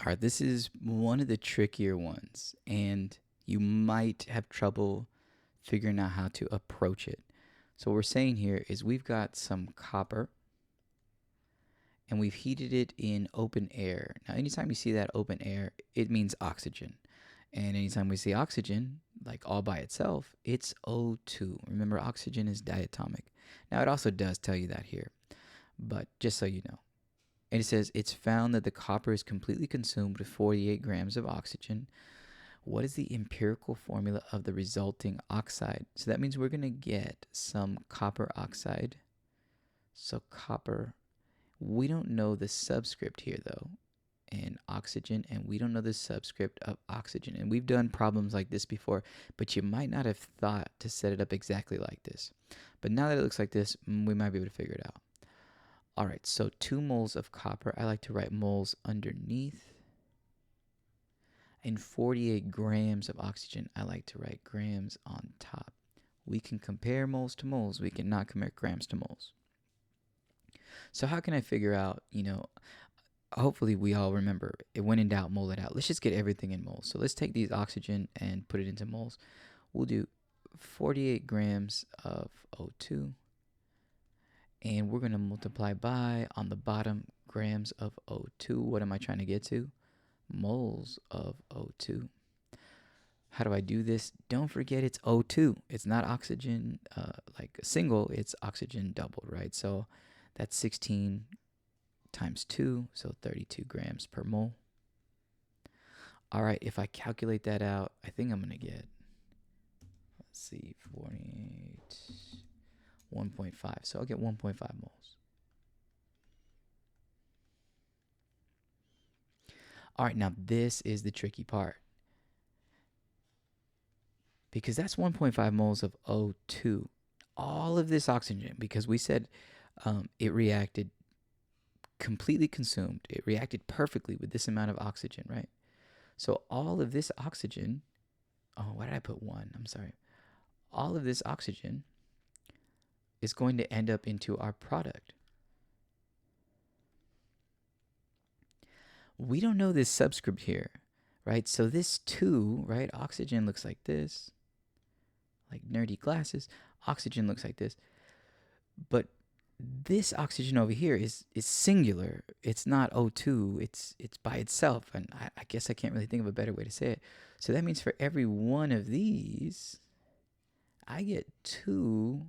All right, this is one of the trickier ones, and you might have trouble figuring out how to approach it. So, what we're saying here is we've got some copper and we've heated it in open air. Now, anytime you see that open air, it means oxygen. And anytime we see oxygen, like all by itself, it's O2. Remember, oxygen is diatomic. Now, it also does tell you that here, but just so you know. And it says it's found that the copper is completely consumed with 48 grams of oxygen. What is the empirical formula of the resulting oxide? So that means we're going to get some copper oxide. So copper, we don't know the subscript here though, and oxygen, and we don't know the subscript of oxygen. And we've done problems like this before, but you might not have thought to set it up exactly like this. But now that it looks like this, we might be able to figure it out. All right, so 2 moles of copper. I like to write moles underneath. And 48 grams of oxygen. I like to write grams on top. We can compare moles to moles. We cannot compare grams to moles. So how can I figure out, hopefully we all remember, it when in doubt, mole it out. Let's just get everything in moles. So let's take these oxygen and put it into moles. We'll do 48 grams of O2. And we're going to multiply by, on the bottom, grams of O2. What am I trying to get to? Moles of O2. How do I do this? Don't forget it's O2. It's not oxygen like a single, it's oxygen doubled, right? So that's 16 times 2, so 32 grams per mole. All right, if I calculate that out, I think I'm going to get, let's see, 48, 1.5. So I'll get 1.5 moles. All right, now this is the tricky part. Because that's 1.5 moles of O2. All of this oxygen, because we said it reacted completely consumed. It reacted perfectly with this amount of oxygen, right? So all of this oxygen, oh, why did I put 1? I'm sorry. All of this oxygen is going to end up into our product. We don't know this subscript here, right? So this 2, right? Oxygen looks like this, like nerdy glasses. Oxygen looks like this. But this oxygen over here is singular. It's not O2. It's by itself. And I guess I can't really think of a better way to say it. So that means for every one of these, I get 2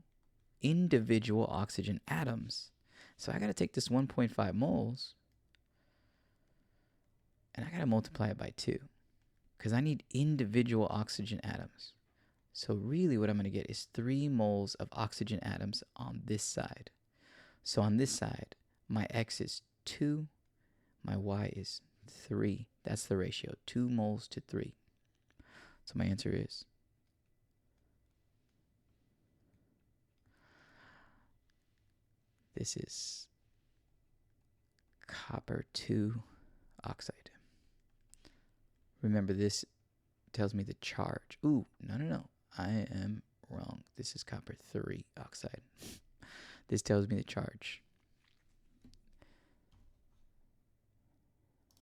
individual oxygen atoms. So I got to take this 1.5 moles and I got to multiply it by 2 because I need individual oxygen atoms. So really what I'm going to get is 3 moles of oxygen atoms on this side. So on this side, my X is 2, my Y is 3. That's the ratio, 2 moles to 3. So my answer is this is copper 2 oxide. Remember, this tells me the charge. Ooh, no. I am wrong. This is copper 3 oxide. This tells me the charge.